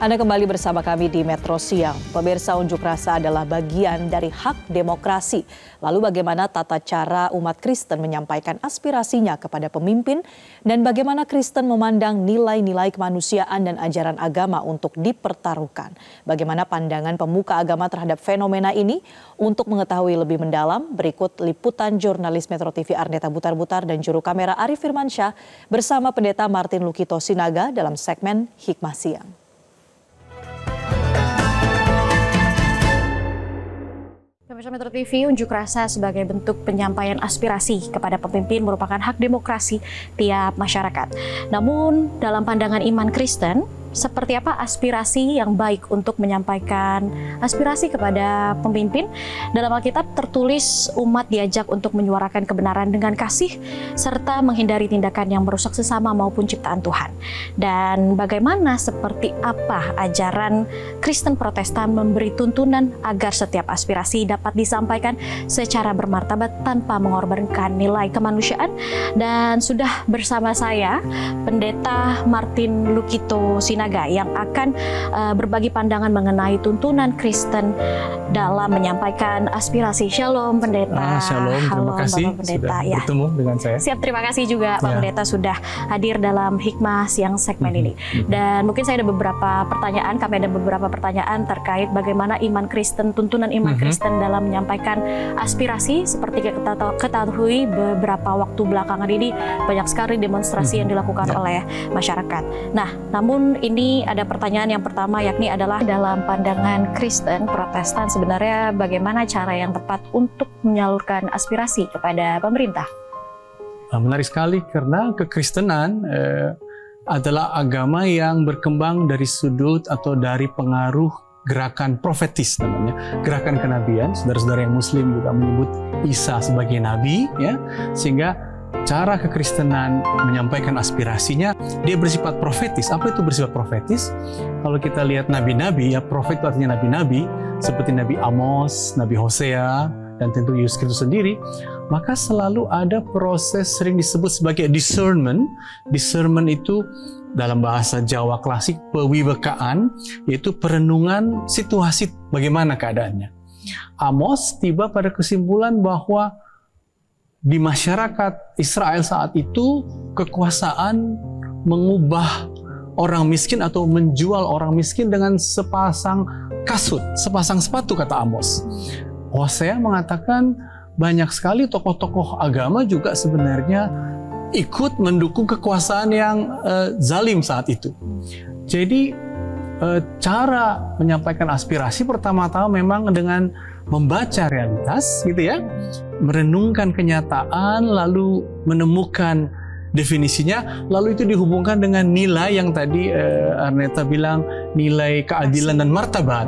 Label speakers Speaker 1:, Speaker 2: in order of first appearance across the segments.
Speaker 1: Anda kembali bersama kami di Metro Siang. Pemirsa, unjuk rasa adalah bagian dari hak demokrasi. Lalu bagaimana tata cara umat Kristen menyampaikan aspirasinya kepada pemimpin dan bagaimana Kristen memandang nilai-nilai kemanusiaan dan ajaran agama untuk dipertaruhkan. Bagaimana pandangan pemuka agama terhadap fenomena ini? Untuk mengetahui lebih mendalam, berikut liputan jurnalis Metro TV Arneta Butar-Butar dan juru kamera Arif Firmansyah bersama Pendeta Martin Lukito Sinaga dalam segmen Hikmah Siang.
Speaker 2: Pemirsa Metro TV, unjuk rasa sebagai bentuk penyampaian aspirasi kepada pemimpin merupakan hak demokrasi tiap masyarakat. Namun, dalam pandangan iman Kristen, seperti apa aspirasi yang baik untuk menyampaikan aspirasi kepada pemimpin? Dalam Alkitab tertulis umat diajak untuk menyuarakan kebenaran dengan kasih serta menghindari tindakan yang merusak sesama maupun ciptaan Tuhan. Dan bagaimana seperti apa ajaran Kristen Protestan memberi tuntunan agar setiap aspirasi dapat disampaikan secara bermartabat tanpa mengorbankan nilai kemanusiaan? Dan sudah bersama saya Pendeta Martin Lukito Sinaga yang akan berbagi pandangan mengenai tuntunan Kristen dalam menyampaikan aspirasi. Shalom Pendeta.
Speaker 3: Shalom, terima kasih
Speaker 2: Bapak Pendeta.
Speaker 3: sudah bertemu dengan saya.
Speaker 2: Siap, terima kasih juga Pak Pendeta sudah hadir dalam Hikmah Siang segmen ini. Dan mungkin saya ada beberapa pertanyaan, kami ada beberapa pertanyaan terkait bagaimana iman Kristen, tuntunan iman Kristen dalam menyampaikan aspirasi. Seperti kita ketahui beberapa waktu belakangan ini banyak sekali demonstrasi yang dilakukan oleh masyarakat. Nah, namun ini ada pertanyaan yang pertama, yakni adalah dalam pandangan Kristen Protestan sebenarnya bagaimana cara yang tepat untuk menyalurkan aspirasi kepada pemerintah?
Speaker 3: Menarik sekali karena kekristenan adalah agama yang berkembang dari sudut atau dari pengaruh gerakan profetis, namanya gerakan kenabian. Saudara-saudara yang Muslim juga menyebut Isa sebagai nabi, ya, sehingga cara kekristenan menyampaikan aspirasinya, dia bersifat profetis. Apa itu bersifat profetis? Kalau kita lihat nabi-nabi, ya profet itu artinya nabi-nabi, seperti Nabi Amos, Nabi Hosea, dan tentu Yesus Kristus sendiri, maka selalu ada proses sering disebut sebagai discernment. Discernment itu dalam bahasa Jawa klasik pewiwekaan, yaitu perenungan situasi bagaimana keadaannya. Amos tiba pada kesimpulan bahwa di masyarakat Israel saat itu kekuasaan mengubah orang miskin atau menjual orang miskin dengan sepasang kasut, sepasang sepatu, kata Amos. Hosea mengatakan banyak sekali tokoh-tokoh agama juga sebenarnya ikut mendukung kekuasaan yang zalim saat itu. Jadi cara menyampaikan aspirasi pertama-tama memang dengan membaca realitas, gitu ya, merenungkan kenyataan, lalu menemukan definisinya, lalu itu dihubungkan dengan nilai yang tadi Arneta bilang, nilai keadilan dan martabat,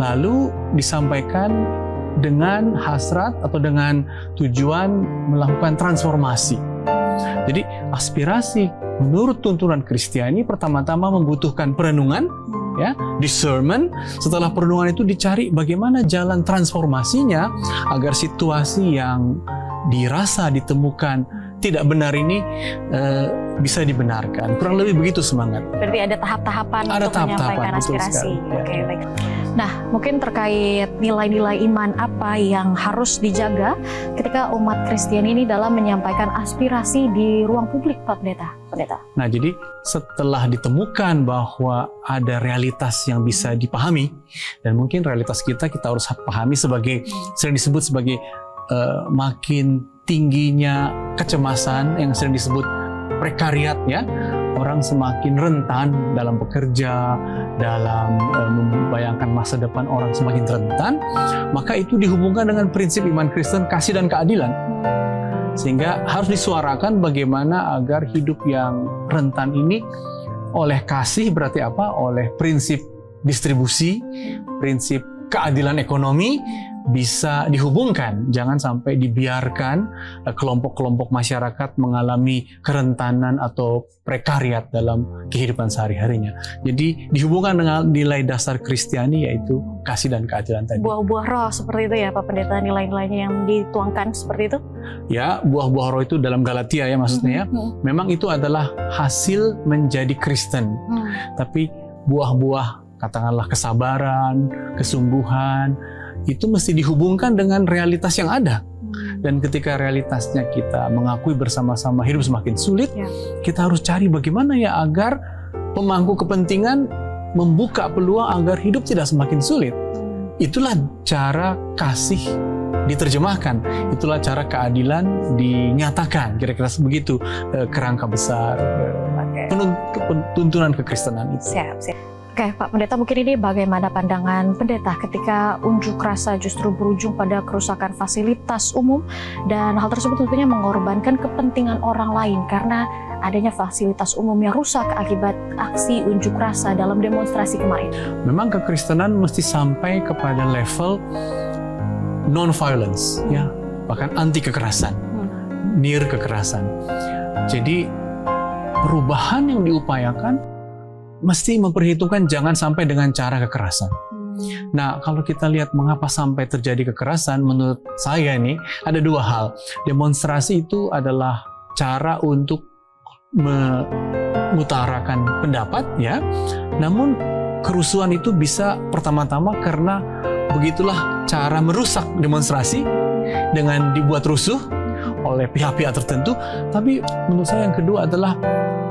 Speaker 3: lalu disampaikan dengan hasrat atau dengan tujuan melakukan transformasi. Jadi aspirasi menurut tuntunan Kristiani pertama-tama membutuhkan perenungan, ya, discernment. Setelah perenungan itu dicari bagaimana jalan transformasinya agar situasi yang dirasa ditemukan tidak benar ini bisa dibenarkan. Kurang lebih begitu semangat.
Speaker 2: Berarti ada tahap-tahapan untuk menyampaikan aspirasi. Oke, baik. Nah, mungkin terkait nilai-nilai iman apa yang harus dijaga ketika umat Kristen ini dalam menyampaikan aspirasi di ruang publik, Pak Pendeta?
Speaker 3: Nah, jadi setelah ditemukan bahwa ada realitas yang bisa dipahami, dan mungkin realitas kita harus pahami sebagai, sering disebut sebagai makin tingginya kecemasan yang sering disebut prekariat, ya. Orang semakin rentan dalam bekerja, dalam membayangkan masa depan orang semakin rentan, maka itu dihubungkan dengan prinsip iman Kristen kasih dan keadilan. Sehingga harus disuarakan bagaimana agar hidup yang rentan ini oleh kasih, berarti apa? Oleh prinsip distribusi, prinsip keadilan ekonomi, bisa dihubungkan. Jangan sampai dibiarkan kelompok-kelompok masyarakat mengalami kerentanan atau prekariat dalam kehidupan sehari-harinya. Jadi dihubungkan dengan nilai dasar Kristiani, yaitu kasih dan keadilan tadi.
Speaker 2: Buah-buah roh seperti itu ya Pak Pendeta, nilai-nilainya yang dituangkan seperti itu?
Speaker 3: Ya, buah-buah roh itu dalam Galatia ya maksudnya ya. Memang itu adalah hasil menjadi Kristen. Tapi buah-buah katakanlah kesabaran, kesungguhan, itu mesti dihubungkan dengan realitas yang ada. Dan ketika realitasnya kita mengakui bersama-sama hidup semakin sulit, kita harus cari bagaimana ya agar pemangku kepentingan membuka peluang agar hidup tidak semakin sulit. Itulah cara kasih diterjemahkan, itulah cara keadilan dinyatakan, kira-kira begitu kerangka besar tuntunan kekristenan itu.
Speaker 2: Siap. Oke, Pak Pendeta, mungkin ini bagaimana pandangan pendeta ketika unjuk rasa justru berujung pada kerusakan fasilitas umum, dan hal tersebut tentunya mengorbankan kepentingan orang lain karena adanya fasilitas umum yang rusak akibat aksi unjuk rasa dalam demonstrasi kemarin.
Speaker 3: Memang kekristenan mesti sampai kepada level non-violence, ya, bahkan anti kekerasan, near kekerasan. Jadi perubahan yang diupayakan mesti memperhitungkan jangan sampai dengan cara kekerasan. Nah, kalau kita lihat mengapa sampai terjadi kekerasan, menurut saya ini ada dua hal. Demonstrasi itu adalah cara untuk mengutarakan pendapat, ya. Namun kerusuhan itu bisa pertama-tama karena begitulah cara merusak demonstrasi dengan dibuat rusuh oleh pihak-pihak tertentu. Tapi menurut saya yang kedua adalah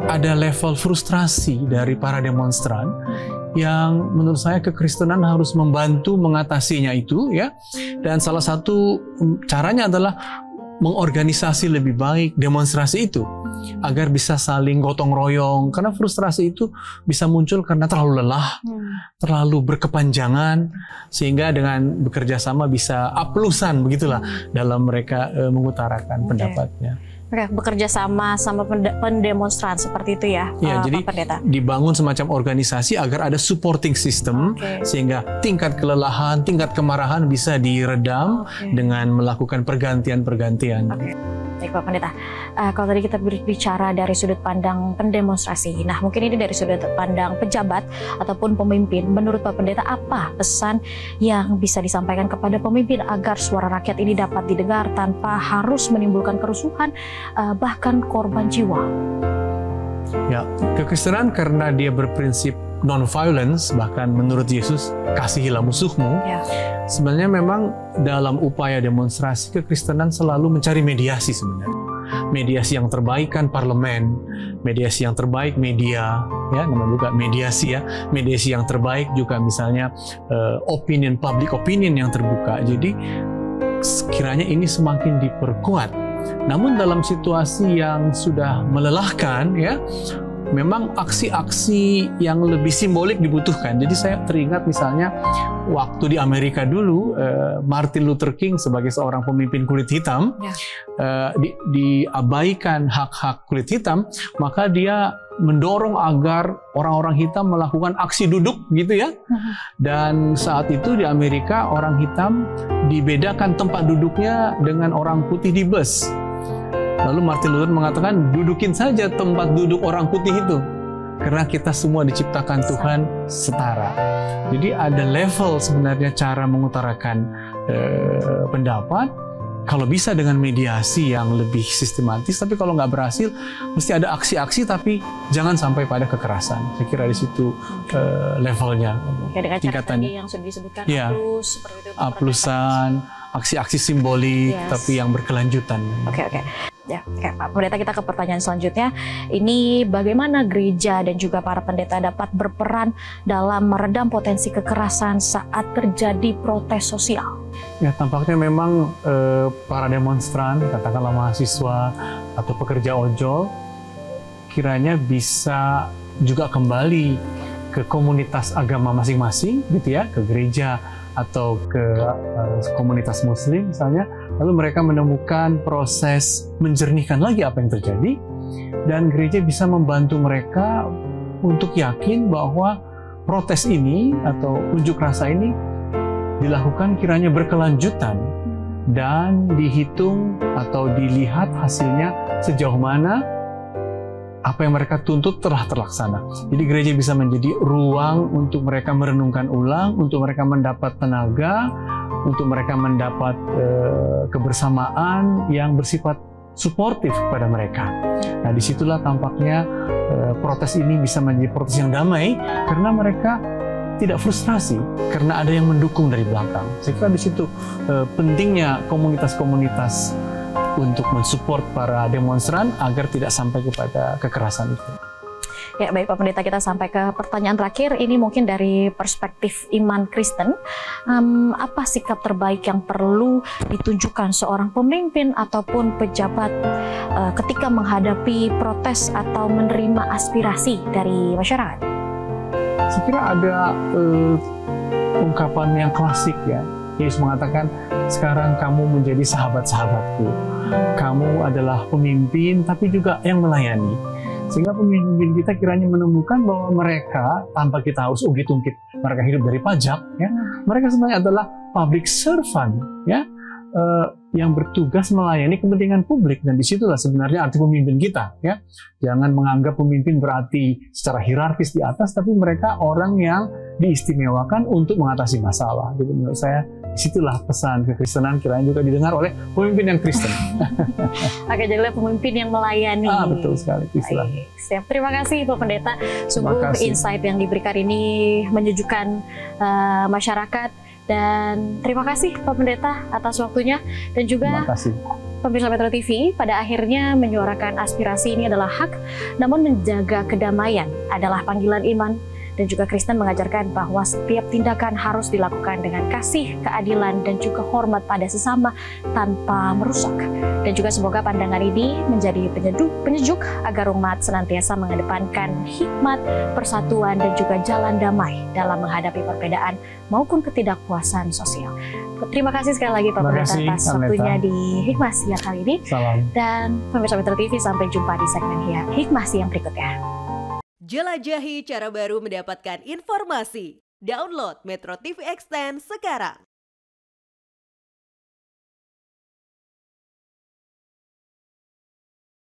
Speaker 3: ada level frustrasi dari para demonstran yang menurut saya kekristenan harus membantu mengatasinya itu, ya. Dan salah satu caranya adalah mengorganisasi lebih baik demonstrasi itu agar bisa saling gotong royong, karena frustrasi itu bisa muncul karena terlalu lelah, terlalu berkepanjangan, sehingga dengan bekerja sama bisa aplusan begitulah dalam mereka mengutarakan pendapatnya.
Speaker 2: Oke, bekerja sama pendemonstran seperti itu ya,
Speaker 3: jadi
Speaker 2: Pak Pendeta.
Speaker 3: Dibangun semacam organisasi agar ada supporting system, sehingga tingkat kelelahan, tingkat kemarahan bisa diredam dengan melakukan pergantian-pergantian.
Speaker 2: Baik, Pak Pendeta. Kalau tadi kita berbicara dari sudut pandang pendemonstrasi, nah mungkin ini dari sudut pandang pejabat ataupun pemimpin. Menurut Pak Pendeta, apa pesan yang bisa disampaikan kepada pemimpin agar suara rakyat ini dapat didengar tanpa harus menimbulkan kerusuhan, bahkan korban jiwa?
Speaker 3: Ya, kekristenan karena dia berprinsip non-violence, bahkan menurut Yesus, kasihilah musuhmu. Sebenarnya memang dalam upaya demonstrasi, kekristenan selalu mencari mediasi sebenarnya. Mediasi yang terbaik kan parlemen, mediasi yang terbaik media, ya namanya juga mediasi ya. Mediasi yang terbaik juga misalnya public opinion yang terbuka. Jadi sekiranya ini semakin diperkuat. Namun dalam situasi yang sudah melelahkan, ya, memang aksi-aksi yang lebih simbolik dibutuhkan. Jadi saya teringat misalnya waktu di Amerika dulu, Martin Luther King sebagai seorang pemimpin kulit hitam, diabaikan hak-hak kulit hitam, maka dia mendorong agar orang-orang hitam melakukan aksi duduk gitu ya. Dan saat itu di Amerika orang hitam dibedakan tempat duduknya dengan orang putih di bus. Lalu Martin Luther mengatakan, dudukin saja tempat duduk orang putih itu. Karena kita semua diciptakan Tuhan setara. Jadi ada level sebenarnya cara mengutarakan pendapat. Kalau bisa dengan mediasi yang lebih sistematis, tapi kalau nggak berhasil, mesti ada aksi-aksi, tapi jangan sampai pada kekerasan. Saya kira di situ levelnya, tingkatannya.
Speaker 2: Yang sudah disebutkan,
Speaker 3: aplusan, aksi-aksi simbolik, tapi yang berkelanjutan.
Speaker 2: Oke. Ya, Pak Pendeta, kita ke pertanyaan selanjutnya. Ini bagaimana gereja dan juga para pendeta dapat berperan dalam meredam potensi kekerasan saat terjadi protes sosial?
Speaker 3: Ya, tampaknya memang para demonstran, katakanlah mahasiswa atau pekerja ojol, kiranya bisa juga kembali ke komunitas agama masing-masing, gitu ya, ke gereja atau ke komunitas muslim misalnya, lalu mereka menemukan proses menjernihkan lagi apa yang terjadi, dan gereja bisa membantu mereka untuk yakin bahwa protes ini atau unjuk rasa ini dilakukan kiranya berkelanjutan dan dihitung atau dilihat hasilnya sejauh mana apa yang mereka tuntut telah terlaksana. Jadi gereja bisa menjadi ruang untuk mereka merenungkan ulang, untuk mereka mendapat tenaga, untuk mereka mendapat kebersamaan yang bersifat suportif kepada mereka. Nah, disitulah tampaknya protes ini bisa menjadi protes yang damai karena mereka tidak frustrasi karena ada yang mendukung dari belakang. Saya kira di situ pentingnya komunitas-komunitas untuk mensupport para demonstran agar tidak sampai kepada kekerasan itu.
Speaker 2: Ya, baik Pak Pendeta, kita sampai ke pertanyaan terakhir. Ini mungkin dari perspektif iman Kristen. Apa sikap terbaik yang perlu ditunjukkan seorang pemimpin ataupun pejabat ketika menghadapi protes atau menerima aspirasi dari masyarakat?
Speaker 3: Saya kira ada ungkapan yang klasik ya. Yesus mengatakan, sekarang kamu menjadi sahabat-sahabatku. Kamu adalah pemimpin tapi juga yang melayani. Sehingga pemimpin kita kiranya menemukan bahwa mereka, tanpa kita harus ungkit-ungkit mereka hidup dari pajak, ya, mereka sebenarnya adalah public servant, ya, yang bertugas melayani kepentingan publik, dan disitulah sebenarnya arti pemimpin kita, ya. Jangan menganggap pemimpin berarti secara hierarkis di atas, tapi mereka orang yang diistimewakan untuk mengatasi masalah. Jadi menurut saya disitulah pesan kekristenan kiranya juga didengar oleh pemimpin yang Kristen.
Speaker 2: Oke, jadilah pemimpin yang melayani.
Speaker 3: Betul sekali.
Speaker 2: Siap. Terima kasih Pak Pendeta. Sungguh insight yang diberikan ini menyejukkan masyarakat. Dan terima kasih Pak Pendeta atas waktunya, dan juga pemirsa Metro TV, pada akhirnya menyuarakan aspirasi ini adalah hak, namun menjaga kedamaian adalah panggilan iman. Dan juga Kristen mengajarkan bahwa setiap tindakan harus dilakukan dengan kasih, keadilan, dan juga hormat pada sesama tanpa merusak. Dan juga semoga pandangan ini menjadi penyejuk agar umat senantiasa mengedepankan hikmat, persatuan, dan juga jalan damai dalam menghadapi perbedaan maupun ketidakpuasan sosial. Terima kasih sekali lagi Pak Pendeta atas waktunya di Hikmah Siang kali ini.
Speaker 3: Salam.
Speaker 2: Dan pemirsa Metro TV, sampai jumpa di segmen Hikmah Siang berikutnya.
Speaker 4: Jelajahi cara baru mendapatkan informasi. Download Metro TV Extend sekarang.